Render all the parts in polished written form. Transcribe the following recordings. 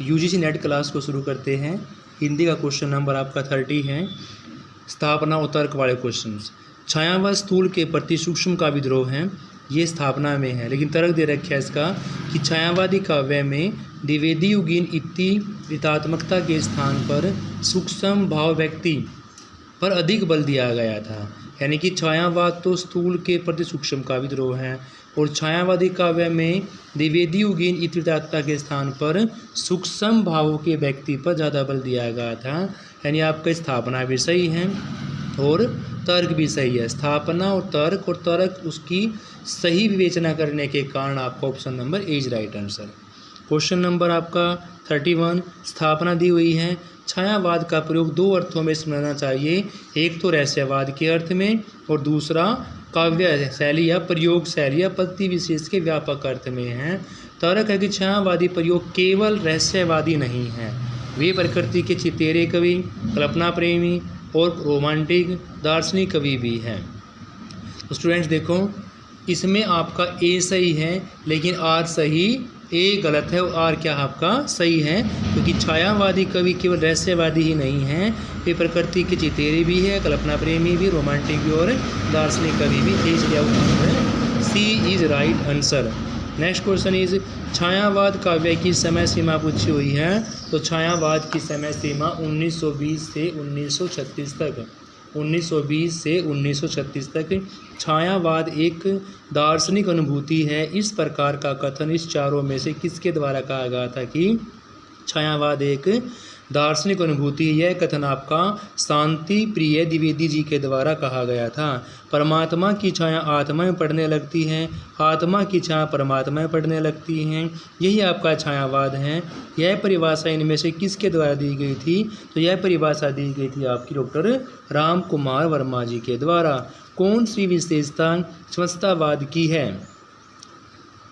UGC net class को शुरू करते हैं। हिंदी का क्वेश्चन नंबर आपका 30 है। स्थापना और तर्क वाले क्वेश्चंस। छायावाद स्थूल के प्रति सूक्ष्म का विद्रोह है, ये स्थापना में है, लेकिन तर्क दे रखा है इसका कि छायावादी काव्य में द्विवेदी युगीन इत्यात्मकता के स्थान पर सूक्ष्म भाव व्यक्ति पर अधिक बल दिया गया था। यानी कि छायावाद तो स्थूल के प्रति सूक्ष्म का विद्रोह है और छायावादी काव्य में द्विवेदी युगीन इत्यात्मकता के स्थान पर सूक्ष्म भावों के व्यक्ति पर ज़्यादा बल दिया गया था। यानी आपका स्थापना भी सही है और तर्क भी सही है। स्थापना और तर्क उसकी सही विवेचना करने के कारण आपका option number A is right answer. Question number आपका 31। स्थापना दी हुई है। छायावाद का प्रयोग दो अर्थों में समझना चाहिए, एक तो रहस्यवाद के अर्थ में और दूसरा काव्य शैली या प्रयोग शैली या पद्धति विशेष के व्यापक अर्थ में है। तर्क है कि छायावादी प्रयोग केवल रहस्यवादी नहीं है, वे प्रकृति के चितेरे कवि, कल्पना प्रेमी और रोमांटिक दार्शनिक कवि भी हैं। तो स्टूडेंट्स देखो, इसमें आपका ए सही है लेकिन आर सही, ए गलत है और आर क्या आपका सही है, क्योंकि छायावादी कवि केवल रहस्यवादी ही नहीं है, वे प्रकृति के चितेरे भी है, कल्पना प्रेमी भी, रोमांटिक भी और दार्शनिक कवि भी। इसलिए C is right answer. Next question is छायावाद काव्य की समय सीमा पूछी हुई है। तो छायावाद की समय सीमा 1920 से 1936 तक, 1920 से 1936 तक। छायावाद एक दार्शनिक अनुभूति है। इस प्रकार का कथन इस चारों में से किसके द्वारा कहा गया था कि छायावाद एक दार्शनिक अनुभूति? यह कथन आपका शांति प्रिय द्विवेदी जी के द्वारा कहा गया था। परमात्मा की छाया आत्मा में पड़ने लगती है, आत्मा की छाया परमात्मा में पड़ने लगती है, यही आपका छायावाद है। यह परिभाषा इनमें से किसके द्वारा दी गई थी? तो यह परिभाषा दी गई थी आपकी डॉक्टर राम कुमार वर्मा जी के द्वारा। कौन सी विशेषता समस्तवाद की है?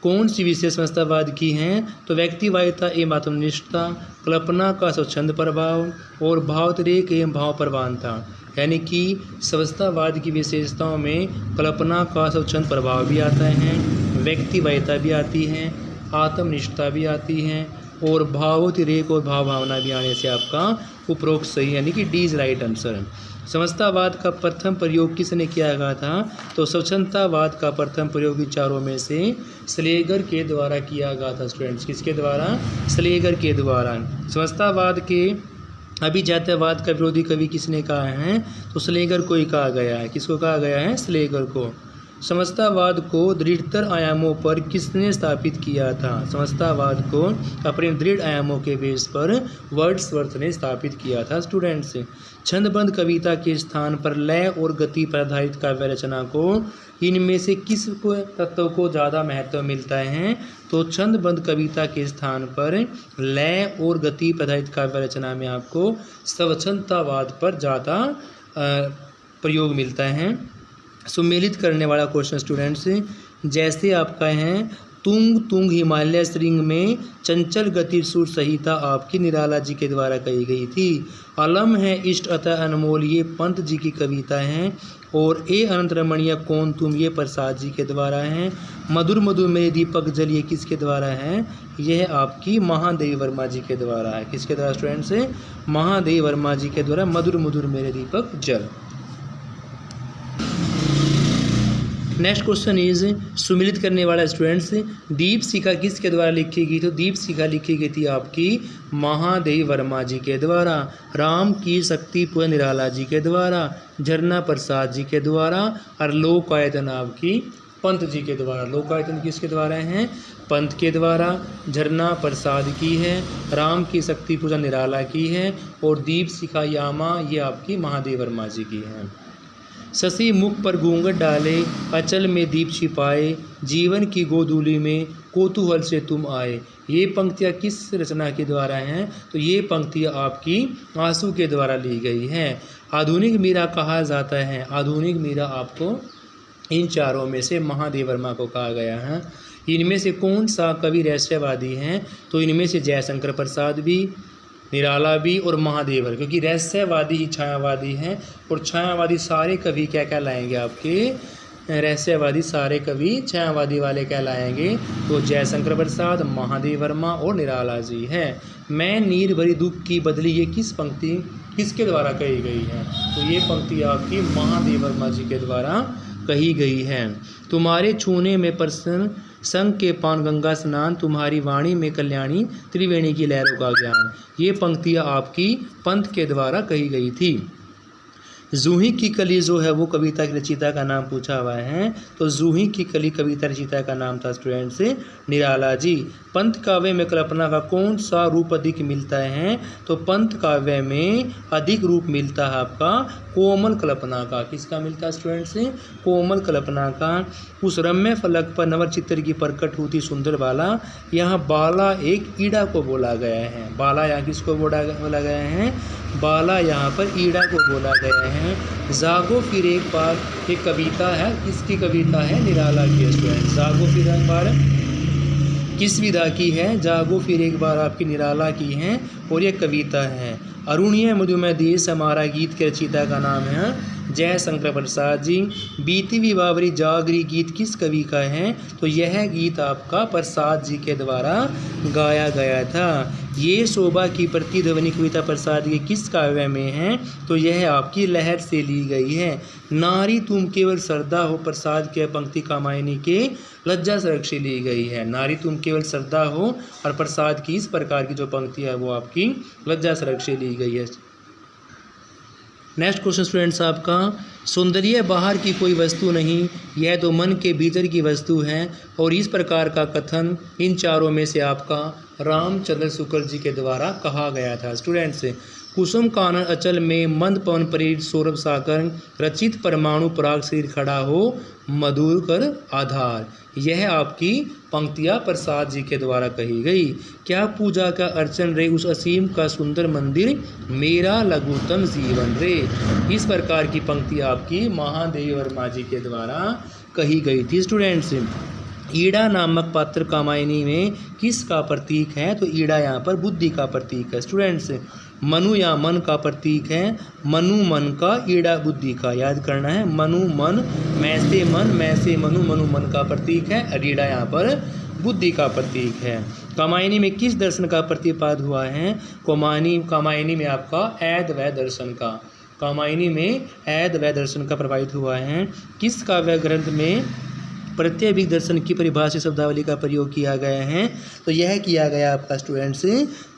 कौन सी विशेष समस्तवाद की हैं? तो व्यक्तिवादिता एवं आत्मनिष्ठता, कल्पना का स्वच्छंद प्रभाव और भावोद्रेक एवं भाव प्रवानता। यानी कि समस्तवाद की विशेषताओं में कल्पना का स्वच्छंद प्रभाव भी आता है, व्यक्तिवादिता भी आती है, आत्मनिष्ठता भी आती है और भावोद्रेक और भाव भावना भी आने से आपका उपरोक्त सही, यानी कि डी इज राइट आंसर। समस्तवाद का प्रथम प्रयोग किसने किया गया था? तो स्वच्छंदतावाद का प्रथम प्रयोग विचारों में से स्लेगर के द्वारा किया गया था। स्टूडेंट्स किसके द्वारा? स्लेगर के द्वारा। समस्तवाद के अभिजात्यवाद का विरोधी कवि किसने कहा है? तो स्लेगर को ही कहा गया है। किसको कहा गया है? स्लेगर को। समस्तवाद को दृढ़तर आयामों पर किसने स्थापित किया था? समस्तवाद को अपने दृढ़ आयामों के बेस पर वर्ड्सवर्थ ने स्थापित किया था। स्टूडेंट्स छंदबद्ध कविता के स्थान पर लय और गति पर आधारित काव्य रचना को इनमें से किस तत्व को ज़्यादा महत्व मिलता है? तो छंदबद्ध कविता के स्थान पर लय और गति पर आधारित काव्य रचना में आपको स्वच्छंदतावाद पर ज़्यादा प्रयोग मिलता है। सुमेलित करने वाला क्वेश्चन स्टूडेंट्स, जैसे आपका है तुंग तुंग हिमालय श्रृंग में चंचल गति सुर संहिता आपकी निराला जी के द्वारा कही गई थी। अलम है इष्ट अतः अनमोल ये पंत जी की कविता है और ए अनंत रमणीय कौन तुम ये प्रसाद जी के द्वारा है। मधुर मधुर मेरे दीपक जल ये किसके द्वारा है? यह आपकी महादेवी वर्मा जी के द्वारा है। किसके द्वारा स्टूडेंट्स? महादेवी वर्मा जी के द्वारा मधुर मधुर मेरे दीपक जल। नेक्स्ट क्वेश्चन इज सुमिलित करने वाला स्टूडेंट्स, दीप शिखा किसके द्वारा लिखी गई? तो दीप शिखा लिखी गई थी आपकी महादेवी वर्मा जी के द्वारा, राम की शक्ति पूर्ण निराला जी के द्वारा, झरना प्रसाद जी के द्वारा और लोकायतन आपकी पंत जी के द्वारा। लोकायतन किसके द्वारा हैं? पंत के द्वारा। झरना प्रसाद की है, राम की शक्ति पूजा निराला की है और दीप शिखा यामा ये आपकी महादेवी वर्मा जी की है। शशि मुख पर घूंघट डाले, अचल में दीप छिपाए, जीवन की गोधूली में कौतूहल से तुम आए। ये पंक्तियाँ किस रचना के द्वारा हैं? तो ये पंक्तियाँ आपकी आंसू के द्वारा ली गई हैं। आधुनिक मीरा कहा जाता है। आधुनिक मीरा आपको इन चारों में से महादेवी वर्मा को कहा गया है। इनमें से कौन सा कवि रहस्यवादी हैं? तो इनमें से जयशंकर प्रसाद भी, निराला भी और महादेवर, क्योंकि रहस्यवादी ही छायावादी हैं और छायावादी सारे कवि क्या क्या लाएंगे? आपके रहस्यवादी सारे कवि छायावादी वाले कहलाएंगे। तो जयशंकर प्रसाद, महादेव वर्मा और निराला जी है। मैं नीर भरी दुख की बदली, ये किसके द्वारा कही गई है? तो ये पंक्ति आपकी महादेव वर्मा जी के द्वारा कही गई है। तुम्हारे छूने में प्रसन्न संग के पान गंगा स्नान, तुम्हारी वाणी में कल्याणी त्रिवेणी की लहरों का ज्ञान, ये पंक्तियाँ आपकी पंत के द्वारा कही गई थी। जूही की कली जो है वो कविता की रचयिता का नाम पूछा हुआ है। तो जूही की कली कविता रचयिता का नाम था स्टूडेंट्स निराला जी। पंत काव्य में कल्पना का कौन सा रूप अधिक मिलता है? तो पंत काव्य में अधिक रूप मिलता है आपका कोमल कल्पना का। किसका मिलता है स्टूडेंट्स? कोमल कल्पना का। उस रम्य फलक पर नवर चित्र की प्रकट होती सुंदर बाला, यहाँ बाला एक ईड़ा को बोला गया है। बाला यहाँ किसको बोला गया है? बाला यहाँ पर ईड़ा को बोला गया है। जागो फिर एक बार, एक कविता है, किसकी कविता है? निराला की स्टूडेंट। जागो फिर एक बार किस विधा की है? जागो फिर एक बार आपकी निराला की है और ये कविता है। अरुणीय मधुमय देश हमारा गीत के रचयिता का नाम है जयशंकर प्रसाद जी। बीती विवावरी जागरी गीत किस कवि का है? तो यह गीत आपका प्रसाद जी के द्वारा गाया गया था। ये शोभा की प्रतिध्वनि कविता प्रसाद की किस काव्य में है? तो यह आपकी लहर से ली गई है। नारी तुम केवल श्रद्धा हो, प्रसाद के पंक्ति कामायनी के लज्जा सरक से ली गई है। नारी तुम केवल श्रद्धा हो और प्रसाद की इस प्रकार की जो पंक्ति है वो आपकी लज्जा सरक से ली गई है। नेक्स्ट क्वेश्चन स्टूडेंट्स आपका, सौंदर्य बाहर की कोई वस्तु नहीं, यह तो मन के भीतर की वस्तु है। और इस प्रकार का कथन इन चारों में से आपका रामचंद्र शुक्ल जी के द्वारा कहा गया था स्टूडेंट्स। कुसुम कानन अचल में मंद पवन प्रेरित सौरभ साकर, रचित परमाणु पराग शरीर खड़ा हो मधुर कर आधार, यह आपकी पंक्तियाँ प्रसाद जी के द्वारा कही गई। क्या पूजा का अर्चन रे उस असीम का सुंदर मंदिर, मेरा लघुतम जीवन रे, इस प्रकार की पंक्ति आपकी महादेव वर्मा जी के द्वारा कही गई थी स्टूडेंट्स। ईड़ा नामक पात्र कामायनी में किसका प्रतीक है? तो ईड़ा यहाँ पर बुद्धि का प्रतीक है स्टूडेंट्स। मनु या मन का प्रतीक है, मनु मन का, ईड़ा बुद्धि का, याद करना है। मनु मन, मैं से मनु, मनु मन का प्रतीक है और ईड़ा यहाँ पर बुद्धि का प्रतीक है। कामायनी में किस दर्शन का प्रतिपाद हुआ है? कामायनी में आपका ऐद व दर्शन का, कामायनी में ऐद व दर्शन का प्रभावित हुआ है। किस काव्य ग्रंथ में प्रत्यभिक दर्शन की परिभाषित शब्दावली का प्रयोग किया गया है? तो यह किया गया आपका स्टूडेंट्स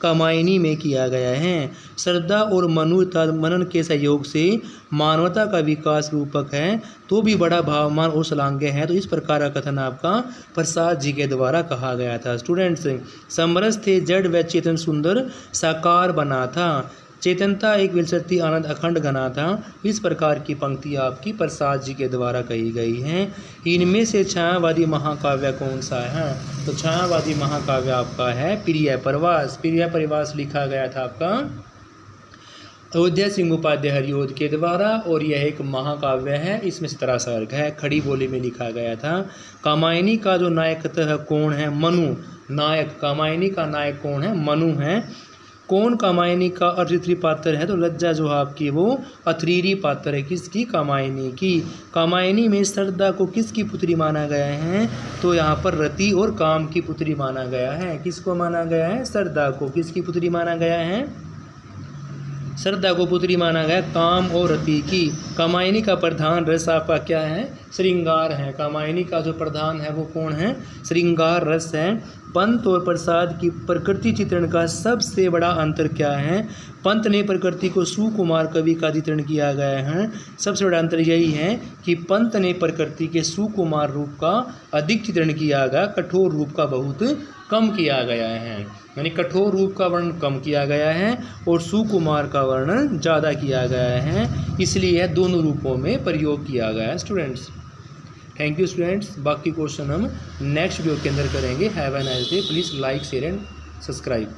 कामायनी में किया गया है। श्रद्धा और मनु तथा मनन के सहयोग से मानवता का विकास रूपक है, तो भी बड़ा भावमान और श्लाघ्य है। तो इस प्रकार का कथन आपका प्रसाद जी के द्वारा कहा गया था स्टूडेंट्स। समरस थे जड़ व चेतन सुंदर साकार बना था, चेतनता एक विलसती आनंद अखंड घना था, इस प्रकार की पंक्ति आपकी प्रसाद जी के द्वारा कही गई हैं। इनमें से छायावादी महाकाव्य कौन सा है? तो छायावादी महाकाव्य आपका है प्रिय प्रवास। प्रिय प्रवास लिखा गया था आपका अयोध्या सिंह उपाध्याय हरिओद के द्वारा और यह एक महाकाव्य है। इसमें 17 सर्ग है, खड़ी बोली में लिखा गया था। कामायनी का जो नायक कौन है? मनु। नायक, कामायनी का नायक कौन है? मनु है। कौन कामायनी का अतिथि पात्र है? तो लज्जा जो आपकी वो अथरीरी पात्र है। किसकी? कामायनी की। कामायनी में श्रद्धा को किसकी पुत्री माना गया है? तो यहाँ पर रति और काम की पुत्री माना गया है। किसको माना गया है? श्रद्धा को। किसकी पुत्री माना गया है? श्रद्धा को पुत्री माना गया काम और रति की। कामायनी का प्रधान रस आपका क्या है? श्रृंगार है। कामायनी का जो प्रधान है वो कौन है? श्रृंगार रस है। पंत और प्रसाद की प्रकृति चित्रण का सबसे बड़ा अंतर क्या है? पंत ने प्रकृति को सुकुमार कवि का चित्रण किया गया है। सबसे बड़ा अंतर यही है कि पंत ने प्रकृति के सुकुमार रूप का अधिक चित्रण किया गया, कठोर रूप का बहुत कम किया गया है। यानी कठोर रूप का वर्णन कम किया गया है और सुकुमार का वर्णन ज़्यादा किया गया है, इसलिए दोनों रूपों में प्रयोग किया गया है स्टूडेंट्स। Thank you students. बाकी क्वेश्चन हम नेक्स्ट वीडियो के अंदर करेंगे। Have a nice day. Please like share and subscribe.